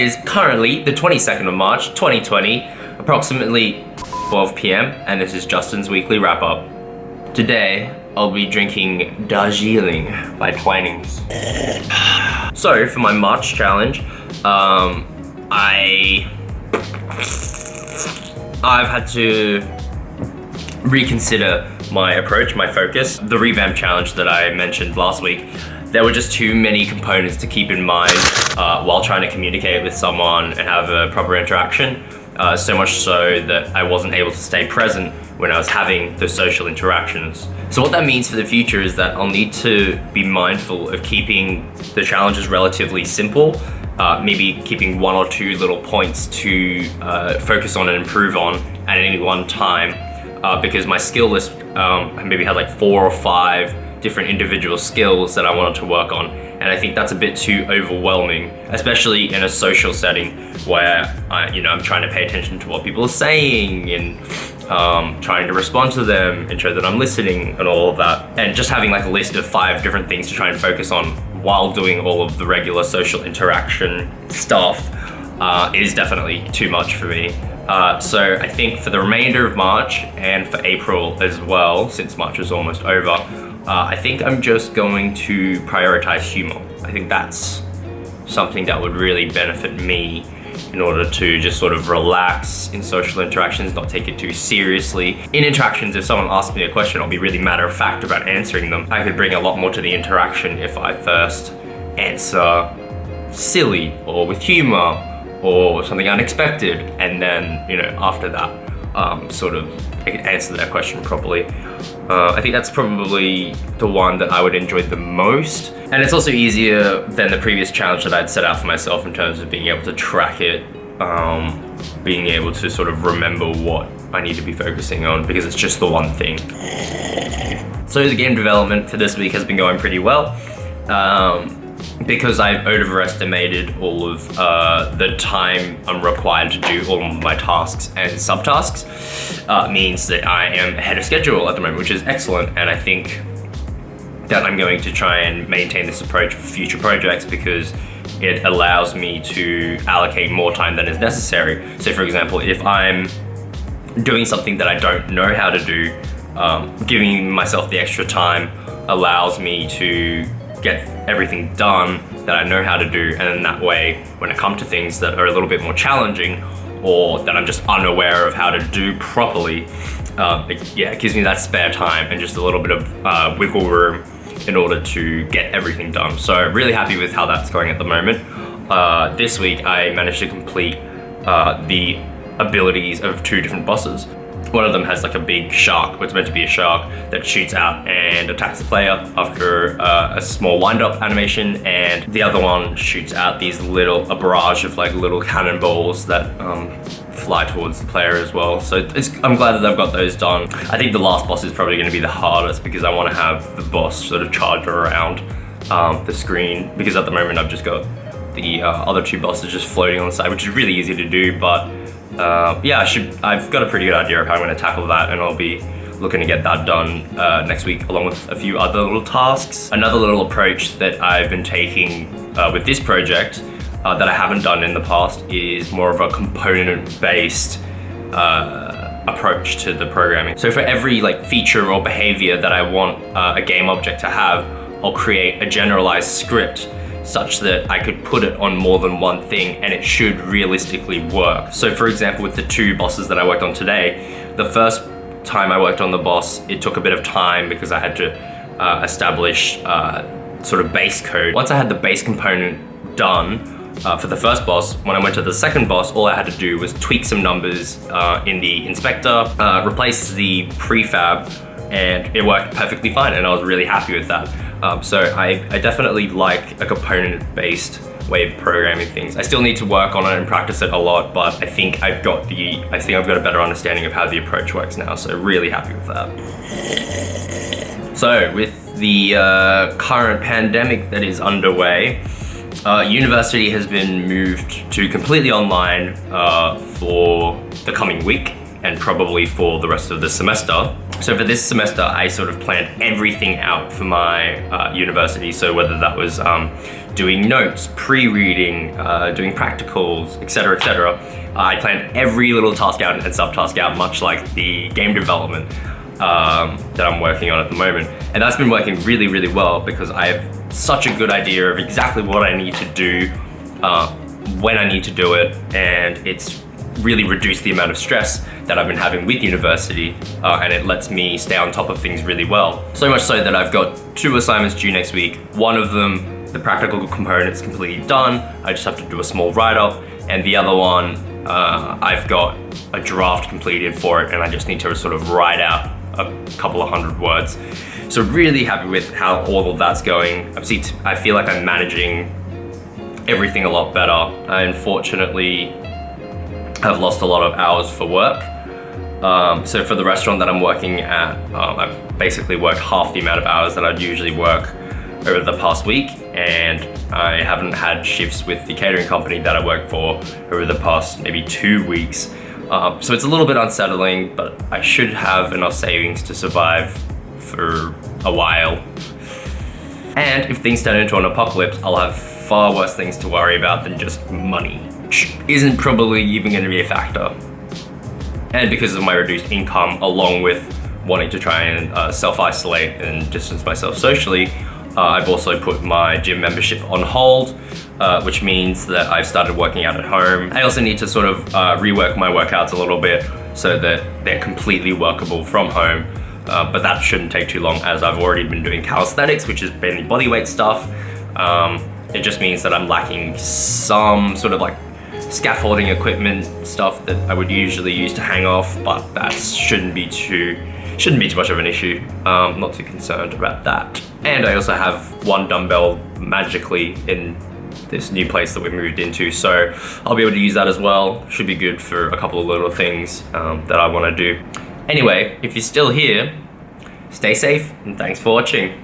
is currently the 22nd of March, 2020, approximately 12 p.m. and this is Justin's weekly wrap-up. Today, I'll be drinking Darjeeling by Twinings. So, for my March challenge, I've had to reconsider my approach, my focus. The Revamped challenge that I mentioned last week, there were just too many components to keep in mind while trying to communicate with someone and have a proper interaction. So much so that I wasn't able to stay present when I was having the social interactions. So what that means for the future is that I'll need to be mindful of keeping the challenges relatively simple, maybe keeping one or two little points to focus on and improve on at any one time, because my skill list maybe had like 4 or 5 different individual skills that I wanted to work on, and I think that's a bit too overwhelming, especially in a social setting where I'm trying to pay attention to what people are saying and trying to respond to them, ensure that I'm listening and all of that. And just having like a list of 5 different things to try and focus on while doing all of the regular social interaction stuff is definitely too much for me. So I think for the remainder of March and for April as well, since March is almost over, I think I'm just going to prioritize humor. I think that's something that would really benefit me in order to just sort of relax in social interactions, not take it too seriously. In interactions, if someone asks me a question, I'll be really matter-of-fact about answering them. I could bring a lot more to the interaction if I first answer silly or with humor or something unexpected, and then after that sort of answer that question properly. I think that's probably the one that I would enjoy the most, and it's also easier than the previous challenge that I'd set out for myself in terms of being able to track it, being able to sort of remember what I need to be focusing on, because it's just the one thing. So the game development for this week has been going pretty well. Because I've overestimated all of the time I'm required to do all of my tasks and subtasks, means that I am ahead of schedule at the moment, which is excellent. And I think that I'm going to try and maintain this approach for future projects, because it allows me to allocate more time than is necessary. So for example, if I'm doing something that I don't know how to do, giving myself the extra time allows me to get everything done that I know how to do, and then that way when I come to things that are a little bit more challenging or that I'm just unaware of how to do properly, it gives me that spare time and just a little bit of wiggle room in order to get everything done. So really happy with how that's going at the moment. This week I managed to complete the abilities of 2 different bosses. One of them has like a big shark, what's meant to be a shark, that shoots out and attacks the player after a small wind-up animation, and the other one shoots out a barrage of like little cannonballs that fly towards the player as well. So I'm glad that I've got those done. I think the last boss is probably going to be the hardest, because I want to have the boss sort of charge around the screen, because at the moment I've just got the other 2 bosses just floating on the side, which is really easy to do, but I've got a pretty good idea of how I'm going to tackle that, and I'll be looking to get that done next week, along with a few other little tasks. Another little approach that I've been taking with this project that I haven't done in the past is more of a component-based approach to the programming. So for every feature or behavior that I want a game object to have, I'll create a generalized script such that I could put it on more than one thing and it should realistically work. So for example, with the 2 bosses that I worked on today, the first time I worked on the boss, it took a bit of time because I had to establish sort of base code. Once I had the base component done for the first boss, when I went to the second boss, all I had to do was tweak some numbers in the inspector, replace the prefab, and it worked perfectly fine, and I was really happy with that. So I definitely like a component-based way of programming things. I still need to work on it and practice it a lot, but I think I've got a better understanding of how the approach works now, so really happy with that. So with the current pandemic that is underway, university has been moved to completely online for the coming week and probably for the rest of the semester. So for this semester, I sort of planned everything out for my university. So whether that was doing notes, pre-reading, doing practicals, etc., I planned every little task out and subtask out, much like the game development that I'm working on at the moment. And that's been working really, really well because I have such a good idea of exactly what I need to do, when I need to do it, and it's really reduced the amount of stress that I've been having with university, and it lets me stay on top of things really well. So much so that I've got 2 assignments due next week. One of them, the practical component, is completely done. I just have to do a small write-up, and the other one, I've got a draft completed for it, and I just need to sort of write out a couple of 100 words. So really happy with how all of that's going. I feel like I'm managing everything a lot better. I unfortunately have lost a lot of hours for work. So for the restaurant that I'm working at, I've basically worked half the amount of hours that I'd usually work over the past week, and I haven't had shifts with the catering company that I work for over the past maybe 2 weeks. So it's a little bit unsettling, but I should have enough savings to survive for a while. And if things turn into an apocalypse, I'll have far worse things to worry about than just money, which isn't probably even going to be a factor. And because of my reduced income, along with wanting to try and self-isolate and distance myself socially, I've also put my gym membership on hold, which means that I've started working out at home. I also need to sort of rework my workouts a little bit so that they're completely workable from home. But that shouldn't take too long, as I've already been doing calisthenics, which is mainly bodyweight stuff. It just means that I'm lacking some sort of like scaffolding equipment stuff that I would usually use to hang off, but that shouldn't be too much of an issue. Not too concerned about that. And I also have 1 dumbbell magically in this new place that we moved into, so I'll be able to use that as well. Should be good for a couple of little things that I want to do. Anyway, if you're still here, stay safe and thanks for watching.